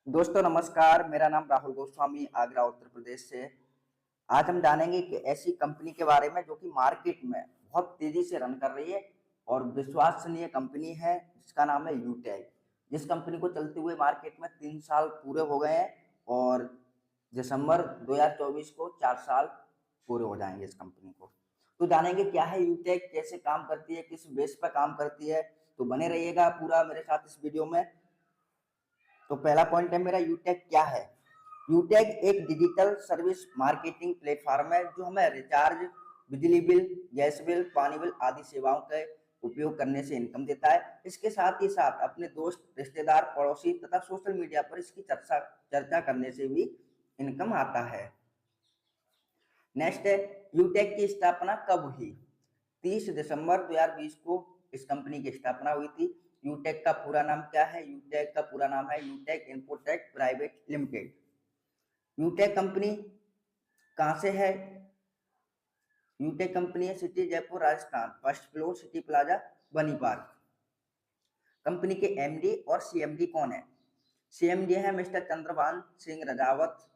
दोस्तों नमस्कार, मेरा नाम राहुल गोस्वामी आगरा उत्तर प्रदेश से। आज हम जानेंगे कि ऐसी कंपनी के बारे में जो कि मार्केट में बहुत तेजी से रन कर रही है और विश्वसनीय कंपनी है, जिसका नाम है यूटेक। जिस कंपनी को चलते हुए मार्केट में 3 साल पूरे हो गए हैं और दिसंबर 2024 को 4 साल पूरे हो जाएंगे इस कंपनी को। तो जानेंगे क्या है यूटेक, कैसे काम करती है, किस बेस पर काम करती है। तो बने रहिएगा पूरा मेरे साथ इस वीडियो में। तो पहला पॉइंट है मेरा, यूटेक क्या है। यूटेक एक डिजिटल सर्विस मार्केटिंग प्लेटफॉर्म है जो हमें रिचार्ज, बिजली बिल, गैस बिल, पानी बिल आदि सेवाओं के उपयोग करने से इनकम देता है। इसके साथ ही साथ अपने दोस्त, रिश्तेदार, पड़ोसी तथा सोशल मीडिया पर इसकी चर्चा चर्चा करने से भी इनकम आता है। नेक्स्ट है, यूटेक की स्थापना कब हुई। 30 दिसंबर 2020 को इस कंपनी की स्थापना हुई थी। यूटेक का पूरा नाम क्या है। यूटेक का पूरा नाम है यूटेक इन्फोटेक प्राइवेट लिमिटेड। यूटेक कंपनी कहाँ से है। यूटेक कंपनी है city Jaipur Rajasthan, first floor city plaza बनी पार्क। कंपनी के एमडी और सीएमडी कौन है। सीएमडी है मिस्टर चंद्रभान सिंह रजावत,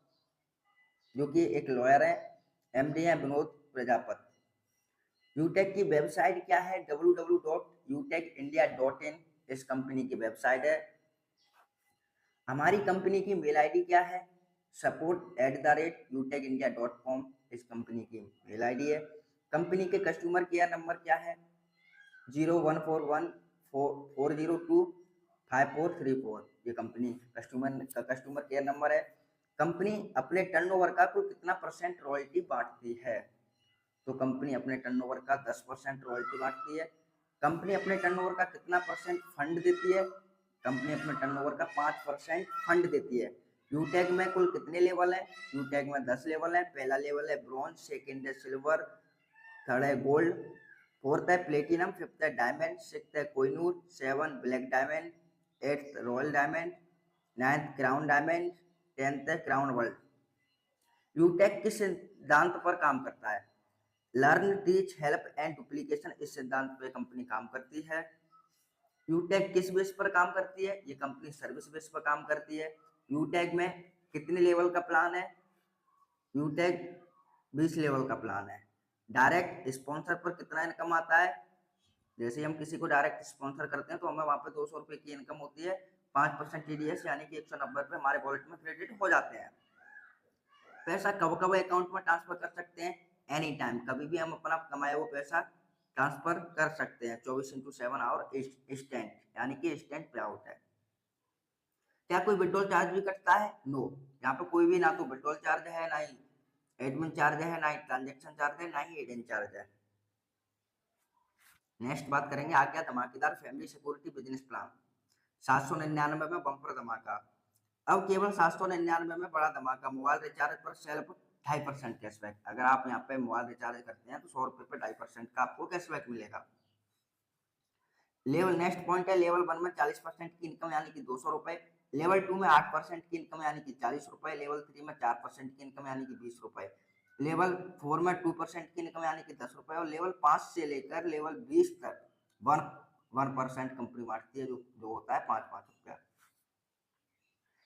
जो कि एक लॉयर है। एमडी है विनोद प्रजापति। यूटेक की वेबसाइट क्या है। www.utecindia.in इस कंपनी की वेबसाइट है। हमारी कंपनी की मेल आईडी क्या है। support@utecindia.com इस कंपनी की मेल आईडी है। कंपनी के कस्टमर केयर नंबर क्या है। 0141402534 ये कंपनी कस्टमर केयर नंबर है। कंपनी अपने टर्नओवर का कुल कितना परसेंट रॉयल्टी बांटती है। तो कंपनी अपने टर्नओवर का 10% रॉयल्टी बांटती है। कंपनी अपने टर्नओवर का कितना परसेंट फंड देती है। कंपनी अपने टर्नओवर का 5% फंड देती है। यूटेक में कुल कितने लेवल है। यूटेक में 10 लेवल है। पहला लेवल है ब्रॉन्ज, सेकंड है सिल्वर, थर्ड है गोल्ड, फोर्थ है प्लेटिनम, फिफ्थ है डायमंड, सिक्स्थ है Kohinoor, 7 black diamond, 8th royal diamond, 9th crown diamond, 10th है क्राउन वर्ल्ड। यूटेक किस सिद्धांत पर काम करता है। Learn, teach, help and duplication इस सिद्धांत पर कंपनी काम करती है। यूटेक किस बेस पर काम करती है। ये कंपनी सर्विस बेस पर काम करती है। यूटेक में कितने लेवल का प्लान है। यूटेक 20 लेवल का प्लान है। डायरेक्ट स्पॉन्सर पर कितना इनकम आता है। जैसे हम किसी को डायरेक्ट स्पॉन्सर करते हैं तो हमें वहां पे 200 रुपए की इनकम होती है। 5% टीडीएस यानी कि 190 रुपए हमारे वॉलेट में क्रेडिट हो जाते हैं। पैसा कब कब अकाउंट में ट्रांसफर कर सकते हैं। एनी टाइम, कभी भी हम अपना कमाया हुआ पैसा ट्रांसफर कर सकते हैं। 24/7 आवर इंस्टेंट, यानी कि इंस्टेंट पे आउट है। क्या कोई विड्रॉल चार्ज भी कटता है। नो, यहाँ पे कोई भी ना तो विड्रॉल चार्ज है, ना ही एडमिन चार्ज है, ना ही ट्रांजेक्शन चार्ज है, ना ही हिडन चार्ज है। नेक्स्ट बात करेंगे आ गया धमाकेदार फैमिली सिक्योरिटी बिजनेस प्लान। 799 में बम्पर धमाका। अब केवल 799 में बड़ा धमाका, मोबाइल रिचार्ज पर सेल्फ 2.5% कैशबैक। अगर आप यहाँ पे मोबाइल रिचार्ज करते हैं तो 100 रुपए पे 2.5% का आपको कैशबैक मिलेगा। लेवल नेक्स्ट पॉइंट है, लेवल 1 में 40% की इनकम यानी कि 200 रुपए, लेवल 2 में 8% की इनकम यानी कि 40 रुपए, लेवल 3 में 4% की इनकम यानी कि 20 रुपए, लेवल 4 में 2% की इनकम यानी कि 10 रुपए, और लेवल 5 से लेकर लेवल 20 तक 1% कंपनी बांटती है, जो होता है 5-5 रुपया।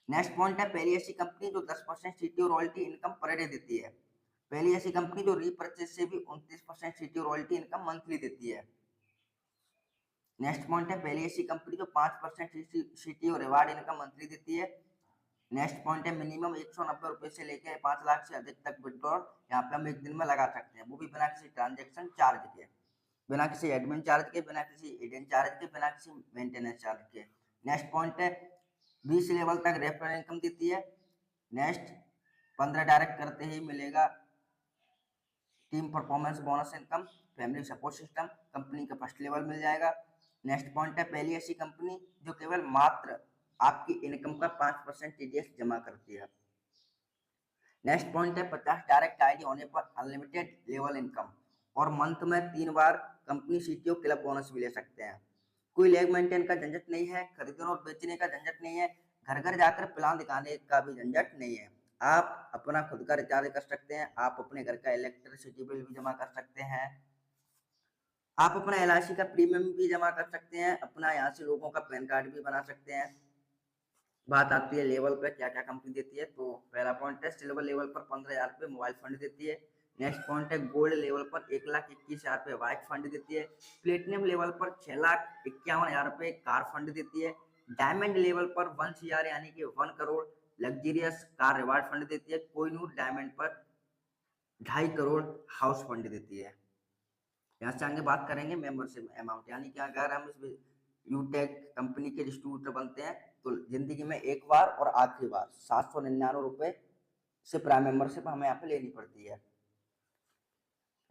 नेक्स्ट पॉइंट है, पहली ऐसी कंपनी जो 10% CTO royalty income per day देती है। पहली ऐसी कंपनी जो रीपरचेज से भी 29% सीटीओ रॉयल्टी इनकम मंथली देती है। नेक्स्ट पॉइंट है, पहली ऐसी कंपनी जो 5% सीटीओ रिवार्ड इनकम मंथली देती है। नेक्स्ट पॉइंट है, मिनिमम 190 रुपए से लेकर 5 लाख से अधिक तक विड्रॉल यहाँ पे हम एक दिन में लगा सकते हैं, वो भी बिना किसी ट्रांजेक्शन चार्ज के, बिना किसी एडमिन चार्ज के, बिना किसी हिडन चार्ज के, बिना किसी मेंटेनेंस चार्ज के। नेक्स्ट पॉइंट है, 20 लेवल तक रेफरल इनकम देती है। नेक्स्ट 15 डायरेक्ट करते ही मिलेगा team performance bonus income, family support system, company का फर्स्ट लेवल मिल जाएगा। नेक्स्ट पॉइंट है, पहली ऐसी कंपनी जो केवल मात्र आपकी इनकम का 5% टीडीएस जमा करती है। नेक्स्ट पॉइंट है, 50 डायरेक्ट आईडी होने पर अनलिमिटेड लेवल इनकम, और मंथ में 3 बार कंपनी सीटीओ क्लब बोनस भी ले सकते हैं। कोई लेग मेंटेन का झंझट नहीं है, खरीदने और बेचने का झंझट नहीं है, घर घर जाकर प्लान दिखाने का भी झंझट नहीं है। आप अपना खुद का रिचार्ज कर सकते हैं, आप अपने घर का इलेक्ट्रिसिटी बिल भी जमा कर सकते हैं, आप अपना एलआईसी का प्रीमियम भी जमा कर सकते हैं, अपना यहाँ से लोगों का पैन कार्ड भी बना सकते हैं। बात आती है लेवल पे क्या क्या कंपनी देती है, तो पहला पॉइंट है सिल्वर लेवल पर 15,000 रुपये मोबाइल फंड देती है। नेक्स्ट पॉइंट है गोल्ड लेवल पर 1,21,000 रुपये बाइक फंड देती है। प्लेटिनम लेवल पर 6,51,000 रुपये कार फंड देती है। डायमंड लेवल पर 1 CR यानी कि 1 crore luxurious car reward fund देती है। कोहिनूर डायमंड पर 2.5 करोड़ हाउस फंड देती है। यहाँ से आगे बात करेंगे मेंबरशिप अमाउंट, यानी कि अगर हम इस यूटेक कंपनी के डिस्ट्रीब्यूटर बनते हैं तो जिंदगी में एक बार और आखिरी बार 799 रुपये से प्राइम मेंबरशिप हमें यहाँ पे लेनी पड़ती है।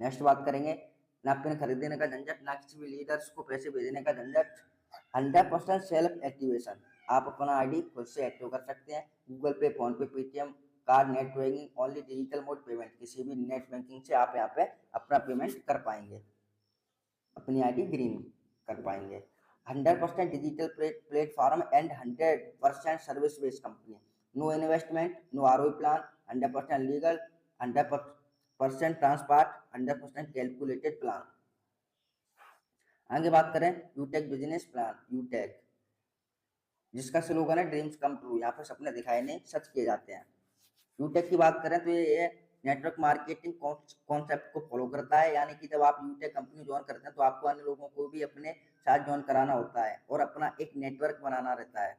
नेक्स्ट बात करेंगे ना पिन खरीदने का झंझट, ना किसी भी लीडर्स को पैसे भेजने का झंझट। 100% सेल्फ एक्टिवेशन, आप अपना आईडी खुद से एक्टिव कर सकते हैं। गूगल पे, फोन पे, Paytm card, net banking, only digital mode payment, किसी भी नेट बैंकिंग से आप यहाँ पे अपना पेमेंट कर पाएंगे, अपनी आईडी ग्रीन कर पाएंगे। 100% digital platform and 100% service based company, no investment, no ROI plan, 100% legal, 100% transparent, 100% calculated plan. आगे बात करें यूटेक बिजनेस प्लान, यूटेक जिसका स्लोगन है ड्रीम्स कम ट्रू, यहाँ पे सपने दिखाए नहीं सच किए जाते हैं। यूटेक की बात करें तो ये नेटवर्क मार्केटिंग कॉन्सेप्ट को फॉलो करता है, यानी कि जब आप यूटेक कंपनी ज्वाइन करते हैं तो आपको अन्य लोगों को भी अपने साथ ज्वाइन कराना होता है और अपना एक नेटवर्क बनाना रहता है,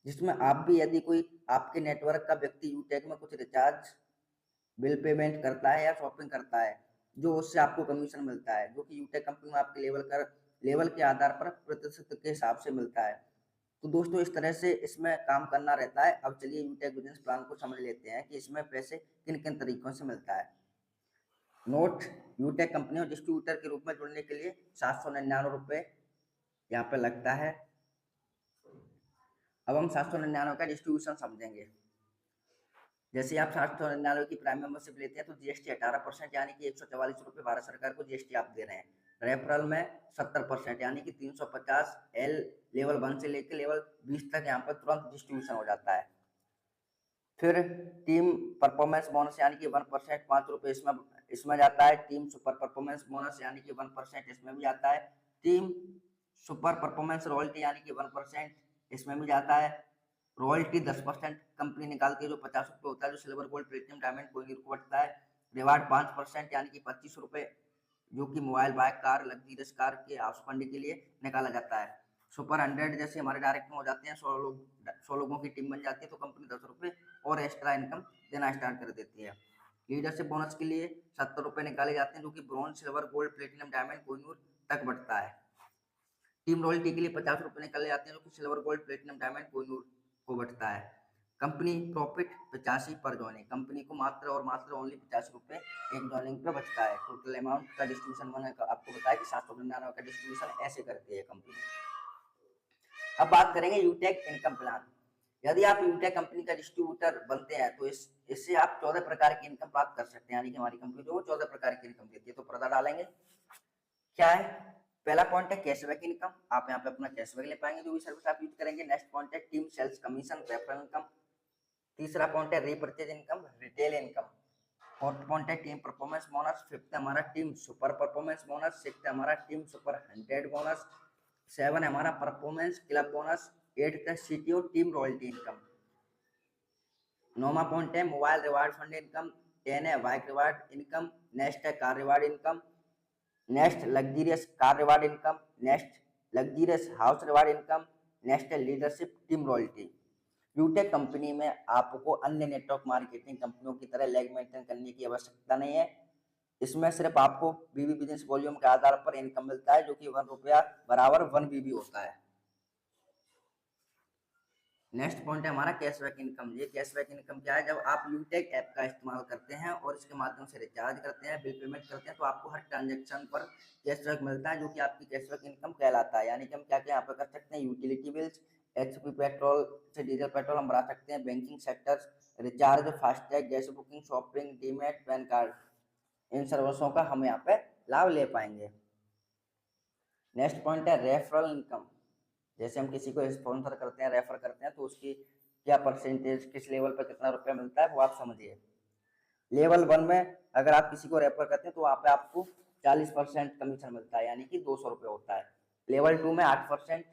जिसमें आप भी यदि कोई आपके नेटवर्क का व्यक्ति यूटेक में कुछ रिचार्ज बिल पेमेंट करता है या शॉपिंग करता है, जो उससे आपको कमीशन मिलता है, जो कि यूटेक कंपनी में आपके लेवल के आधार पर प्रतिशत के हिसाब से मिलता है। तो दोस्तों इस तरह से इसमें काम करना रहता है। अब चलिए यूटेक बिजनेस प्लान को समझ लेते हैं कि इसमें पैसे किन किन तरीकों से मिलता है। नोट, यूटेक कंपनी और डिस्ट्रीब्यूटर के रूप में जुड़ने के लिए 799 रुपये यहाँ पे लगता है। अब हम 799 का डिस्ट्रीब्यूशन समझेंगे। जैसे आप 799 की प्राइम मेंबरशिप लेते हैं तो जीएसटी 18% यानी कि 144 रुपये भारत सरकार को जीएसटी आप दे रहे हैं। रेफरल में 70% यानी कि 350 एल लेवल 1 से लेकर लेवल 20 तक यहाँ पर तुरंत डिस्ट्रीब्यूशन हो जाता है। फिर टीम परफॉर्मेंस बोनस यानी कि 1% 5 रुपये इसमें जाता है। टीम सुपर परफॉर्मेंस बोनस यानी कि 1% इसमें भी जाता है। टीम सुपर परफॉर्मेंस रॉयल्टी यानी कि 1% इसमें भी जाता है। रॉयल्टी 10% कंपनी निकालती है जो 50 रुपये होता है, जो सिल्वर गोल्ड प्लेटिनम डायमंड कोई को बढ़ता है। रिवार्ड 5% यानी कि 25 रुपये जो कि mobile bike car luxurious car के हाउस फंड के लिए निकाला जाता है। सुपर 100 जैसे हमारे डायरेक्ट में हो जाते हैं, 100 लोगों की टीम बन जाती है तो कंपनी 10 रुपये और एक्स्ट्रा इनकम देना स्टार्ट कर देती है। लीडरशिप बोनस के लिए 70 रुपये निकाले जाते हैं जो कि bronze silver gold platinum diamond Kohinoor तक बढ़ता है। टीम रॉयल्टी के लिए 50 रुपये निकाले जाते हैं जो कि silver gold platinum diamond Kohinoor को बढ़ता है। कंपनी प्रॉफिट 85 पर ज्वाइनिंग, कंपनी को मात्र और मात्र ओनली 50 रुपये एक ज्वाइनिंग पे बचता है। टोटल अमाउंट का डिस्ट्रीब्यूशन मैंने आपको बताया कि 799 का डिस्ट्रीब्यूशन ऐसे करती है कंपनी। अब बात करेंगे यूटेक इनकम प्लान। यदि आप यूटेक कंपनी का डिस्ट्रीब्यूटर बनते हैं तो इससे आप 14 प्रकार की इनकम प्राप्त कर सकते हैं, यानी कि हमारी कंपनी जो 14 प्रकार की इनकम देती है। तो पर्दा डालेंगे क्या है। पहला पॉइंट है कैशबैक इनकम, आप यहाँ पे अपना कैशबैक ले पाएंगे जो भी सर्विस आप यूज करेंगे। नेक्स्ट पॉइंट है team sales commission referral income. तीसरा पॉइंट है repurchase income retail income. Fourth point है टीम परफॉर्मेंस बोनस। फिफ्थ है हमारा team super performance bonus. Six है हमारा टीम सुपर 100 बोनस। 7 है हमारा परफॉर्मेंस क्लब बोनस। 8 है सीटीओ टीम रॉयल्टी इनकम। 9वां पॉइंट है मोबाइल रिवार्ड फंड इनकम। 10 है बाइक रिवार्ड इनकम। नेक्स्ट है car reward income. Next luxurious car reward income. Next luxurious house reward income. Next है leadership team royalty. Utech company में आपको अन्य network marketing कंपनियों की तरह लेग मेंटेन करने की आवश्यकता नहीं है। इसमें सिर्फ आपको बीबी बिजनेस वॉल्यूम के आधार पर इनकम मिलता है जो कि 1 रुपया बराबर 1 बीबी होता है। नेक्स्ट पॉइंट है हमारा कैशबैक इनकम। ये कैशबैक इनकम क्या है, जब आप यूटेक ऐप का इस्तेमाल करते हैं और इसके माध्यम से रिचार्ज करते हैं, बिल पेमेंट करते हैं, तो आपको हर ट्रांजेक्शन पर कैशबैक मिलता है जो कि आपकी कैशबैक इनकम कहलाता है। यानी कि हम क्या क्या यहाँ पर कर सकते हैं, यूटिलिटी बिल्स, एचपी पेट्रोल से डीजल पेट्रोल हम भरा सकते हैं, banking sector recharge, FASTag, gas booking, shopping, demat, PAN card, इन सर्विसों का हम यहाँ पे लाभ ले पाएंगे। नेक्स्ट पॉइंट है रेफरल इनकम। जैसे हम किसी को स्पॉन्सर करते हैं, रेफर करते हैं, तो उसकी क्या परसेंटेज किस लेवल पर कितना रुपया मिलता है वो आप समझिए। लेवल 1 में अगर आप किसी को रेफर करते हैं तो वहाँ पे आपको 40% कमीशन मिलता है यानी कि 200 रुपये होता है। लेवल 2 में 8%,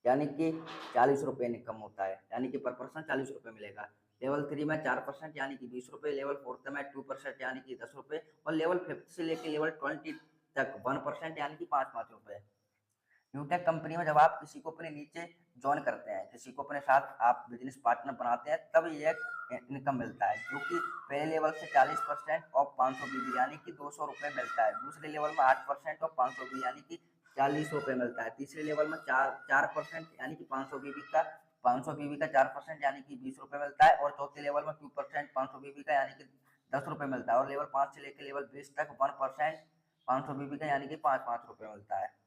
यानी कि 40 रुपये इनकम होता है, यानी कि पर पर्सन 40 रुपये मिलेगा। लेवल 3 में 4% यानी कि 20 रुपये, लेवल 4 में 2% यानी कि 10 रुपये, और लेवल 5 से लेकर लेवल 20 तक 1% यानी कि 5-5 रुपये। यूटेक कंपनी में जब आप किसी को अपने नीचे ज्वाइन करते हैं, किसी को अपने साथ आप बिजनेस पार्टनर बनाते हैं, तब ये इनकम मिलता है, जो कि पहले लेवल से 40% और 500 बीबी यानी कि 200 रुपये मिलता है। दूसरे लेवल में 8% और 500 बीबी यानी कि 40 रुपये मिलता है। तीसरे लेवल में 4% यानी कि 500 बीबी का 4% यानी कि 20 रुपये मिलता है। और चौथे लेवल में 2% 500 बीबी का यानी कि 10 रुपये मिलता है। और लेवल 5 से लेकर लेवल 20 तक 1% 500 बीबी का यानी कि 5-5 रुपये मिलता है।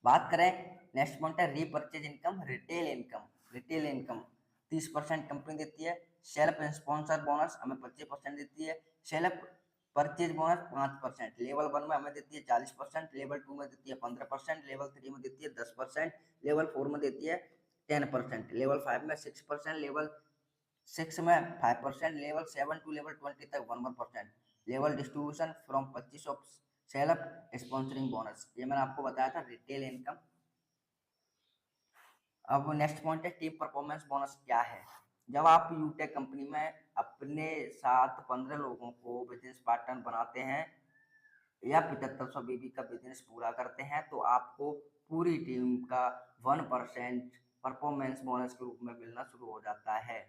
बात करें, नेक्स्ट पॉइंट है repurchase income, retail income. Retail income 30% company देती है। सेल्फ स्पॉन्सर बोनस हमें 25% देती है। Self purchase bonus 5%। लेवल 1 में हमें देती है 40%, लेवल 2 में देती है 15%, लेवल 3 में देती है 10%, लेवल 4 में देती है 10%, लेवल 5 में 6%, लेवल 6 में 5%, लेवल 7 टू लेवल 20 तक 1%। Level distribution from 25 of self sponsoring bonus, ये मैंने आपको बताया था रिटेल इनकम। अब नेक्स्ट पॉइंट है टीम परफॉर्मेंस बोनस क्या है। जब आप यूटेक कंपनी में अपने साथ 15 लोगों को बिजनेस पार्टनर बनाते हैं या 7500 बीबी का बिजनेस पूरा करते हैं, तो आपको पूरी टीम का 1% परफॉर्मेंस बोनस के रूप में मिलना शुरू हो जाता है।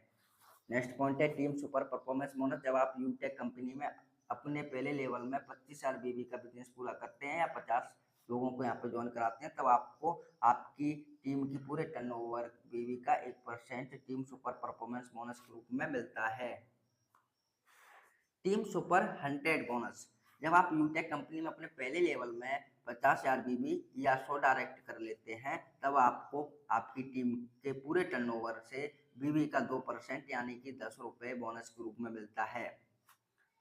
नेक्स्ट पॉइंट है टीम सुपर परफॉर्मेंस बोनस। जब आप यूटेक कंपनी में अपने पहले लेवल में 25,000 बीबी का बिजनेस पूरा करते हैं या 50 लोगों को यहाँ पे ज्वाइन कराते हैं, तब आपको आपकी टीम की पूरे टर्नओवर बीबी का 1% टीम सुपर परफॉर्मेंस बोनस के रूप में मिलता है। टीम सुपर 100 बोनस, जब आप यूटेक कंपनी में अपने पहले लेवल में 50,000 बीबी या 100 डायरेक्ट कर लेते हैं, तब आपको आपकी टीम के पूरे टर्नओवर से बीबी का 2% यानी कि 10 रुपये बोनस के रूप में मिलता है।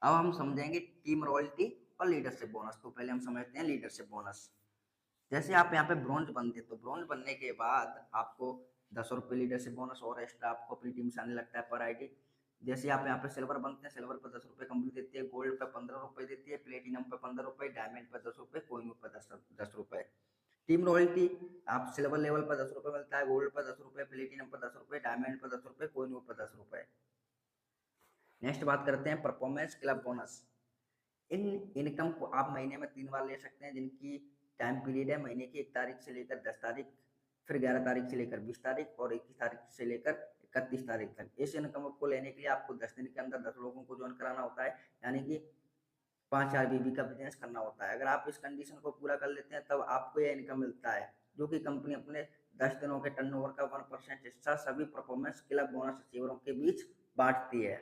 अब हम समझेंगे टीम रॉयल्टी और लीडरशिप बोनस। तो पहले हम समझते हैं लीडरशिप बोनस। जैसे आप यहाँ पे ब्रॉन्ज बनते, तो ब्रॉन्ज बनने के बाद आपको 10 रुपये लीडरशिप बोनस और एक्स्ट्रा आपको अपनी टीम से आने लगता है पर आईडी। जैसे आप यहाँ पे सिल्वर बनते हैं, सिल्वर पर 10 रुपये कंपनी देती है, गोल्ड पे 15 रुपये देती है, प्लेटिनम पे 15 रुपये, डायमंड पे 10 रुपये, कोइन पे 10 रुपये। टीम रॉयल्टी, आप सिल्वर लेवल पर 10 रुपये मिलता है, गोल्ड पर 10 रुपये, प्लेटिनम पर 10 रुपये, डायमंड पर 10 रुपये, कोइन पर 10 रुपये। नेक्स्ट बात करते हैं परफॉर्मेंस क्लब बोनस। इन इनकम को आप महीने में 3 बार ले सकते हैं, जिनकी टाइम पीरियड है महीने की 1 तारीख से लेकर 10 तारीख, फिर 11 तारीख से लेकर 20 तारीख और 21 तारीख से लेकर 31 तारीख तक। इस इनकम को लेने के लिए आपको 10 दिन के अंदर 10 लोगों को ज्वाइन कराना होता है, यानी कि 5,000 बीबी का बिजनेस करना होता है। अगर आप इस कंडीशन को पूरा कर लेते हैं, तब आपको यह इनकम मिलता है, जो कि कंपनी अपने 10 दिनों के टर्नओवर का 1% हिस्सा सभी परफॉर्मेंस क्लब बोनस रिसीवरों के बीच बांटती है।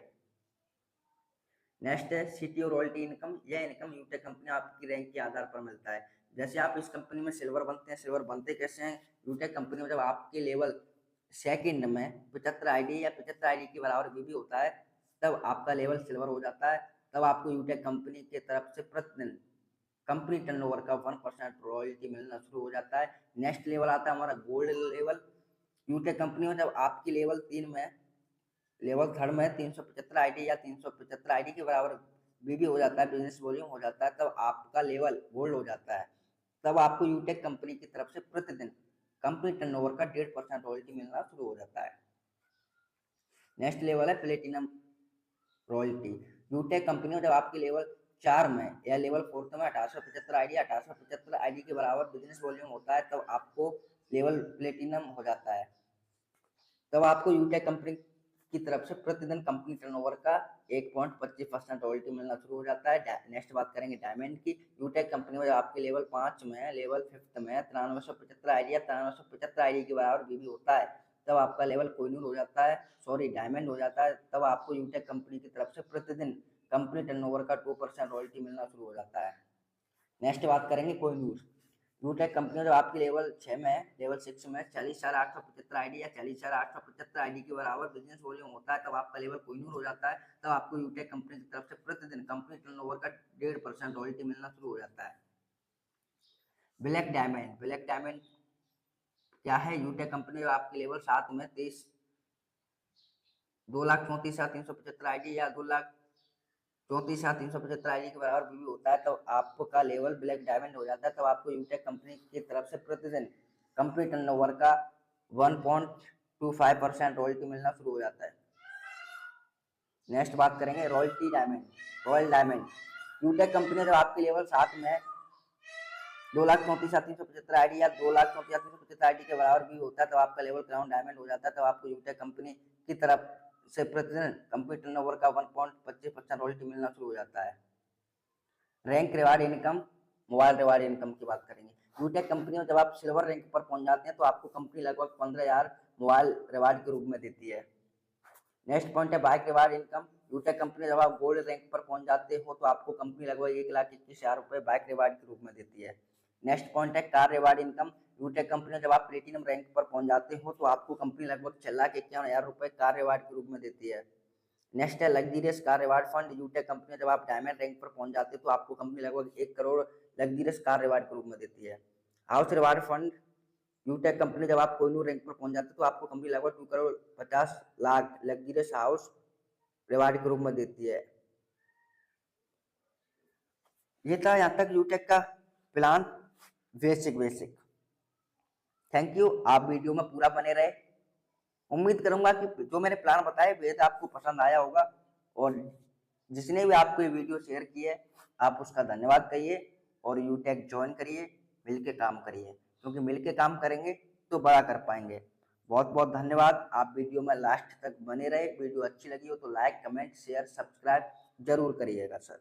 नेक्स्ट है सीटीओ रॉयल्टी इनकम। यह इनकम यूटेक कंपनी आपकी रैंक के आधार पर मिलता है। जैसे आप इस कंपनी में सिल्वर बनते हैं, सिल्वर बनते कैसे हैं, यूटेक कंपनी में जब आपके लेवल सेकंड में 75 आईडी या 75 आईडी के बराबर बीबी होता है, तब आपका लेवल सिल्वर हो जाता है। तब आपको यूटेक कंपनी की तरफ से प्रतिदिन कंपनी टर्नओवर का 1% रॉयल्टी मिलना शुरू हो जाता है। नेक्स्ट लेवल आता है हमारा गोल्ड लेवल। यूटेक कंपनी में जब आपकी लेवल 3 में, लेवल 3 में 375 आईडी या 375 आईडी के बराबर बीबी हो जाता है, बिजनेस वॉल्यूम हो जाता है, तब आपका लेवल गोल्ड हो जाता है। तब आपको यूटेक कंपनी की तरफ से प्रतिदिन कंपनी टर्नओवर का 1.5% रॉयल्टी मिलना शुरू हो जाता है। नेक्स्ट लेवल है प्लेटिनम रॉयल्टी। यूटेक कंपनी में जब आपके लेवल 4 में या लेवल 4 में 1875 आईडी 1875 आईडी के बराबर बिजनेस वॉल्यूम होता है, तब आपको लेवल प्लेटिनम हो जाता है। तब आपको यूटेक कंपनी की तरफ से प्रतिदिन कंपनी टर्नओवर का 1.25% रॉयल्टी मिलना शुरू हो जाता है। नेक्स्ट बात करेंगे डायमंड की। यूटेक कंपनी में आपके लेवल 5 में, लेवल 5 में 9375 आईडी या 9375 आईडी के बराबर बीबी होता है, तब आपका लेवल कोहिनूर हो जाता है, सॉरी डायमंड हो जाता है। तब आपको यूटेक कंपनी की तरफ से प्रतिदिन कंपनी टर्नओवर का 2% रॉयल्टी मिलना शुरू हो जाता है। नेक्स्ट बात करेंगे कोहिनूर। यूटेक कंपनी जब आपके लेवल 6 में, लेवल 6 में 40,875 आईडी या 40,875 आईडी के बराबर बिजनेस वॉल्यूम होता है, तब आपका लेवल कोहिनूर हो जाता है। तब आपको यूटेक कंपनी की तरफ से प्रतिदिन कंपनी टर्नओवर का 1.5% रॉयल्टी मिलना शुरू हो जाता है। Black diamond. ब्लैक डायमंड क्या है, यूटेक कंपनी जब आपके लेवल 7 में 2,34,375 आईडी या 2,34,375 आईडी के बराबर बीबी होता है, तब आपका लेवल ब्लैक डायमंड हो जाता है। तब आपको यूटेक कंपनी की तरफ से प्रतिदिन कंपनी टर्नओवर का 1.25% रॉयल्टी मिलना शुरू हो जाता है। नेक्स्ट बात करेंगे royalty diamond, royal diamond. यूटेक company जब आपके लेवल 7 में 2,34,375 आईडी या 2,34,375 आईडी के बराबर भी होता है तो आपका लेवल क्राउन डायमंड हो जाता है। तो आपको यूटेक कंपनी की तरफ से प्रतिदिन कंपनी टर्नओवर का 1.25% रॉयल्टी मिलना शुरू हो जाता है। Rank reward income, mobile reward income की बात करेंगे। यूटेक कंपनी में जब आप सिल्वर रैंक पर पहुंच जाते हैं तो आपको कंपनी लगभग 15,000 मोबाइल रिवार्ड के रूप में देती है। नेक्स्ट पॉइंट है बाइक रिवार्ड इनकम। यूटेक कंपनी जब आप गोल्ड रैंक पर पहुंच जाते हो तो आपको कंपनी लगभग 1,21,000 रुपए बाइक रिवार्ड के रूप में देती है। नेक्स्ट पॉइंट है कार रिवार्ड इनकम। यूटेक कंपनी जब आप प्लेटिनम रैंक पर पहुंच जाते हो तो आपको कंपनी लगभग 6,51,000 रुपए कार रिवार्ड के रूप में देती है। नेक्स्ट है luxurious car reward fund. Utech company जब आप डायमंड रैंक पर पहुंच जाते हो तो आपको कंपनी लगभग 1 करोड़ लग्जरियस कार रिवार्ड के रूप में देती है। House reward fund. Utech company जब आप कोहिनूर रैंक पर पहुंच जाते हो तो आपको कंपनी लगभग 2 crore 50 lakh luxurious house reward के रूप में देती है। ये था यहाँ तक यूटेक का प्लान बेसिक। थैंक यू, आप वीडियो में पूरा बने रहे। उम्मीद करूंगा कि जो मैंने प्लान बताया बेहद आपको पसंद आया होगा और जिसने भी आपको ये वीडियो शेयर की है आप उसका धन्यवाद कहिए और यूटेक ज्वाइन करिए, मिलके काम करिए, क्योंकि मिलके काम करेंगे तो बड़ा कर पाएंगे। बहुत बहुत धन्यवाद, आप वीडियो में लास्ट तक बने रहे। वीडियो अच्छी लगी हो तो लाइक, कमेंट, शेयर, सब्सक्राइब जरूर करिएगा सर।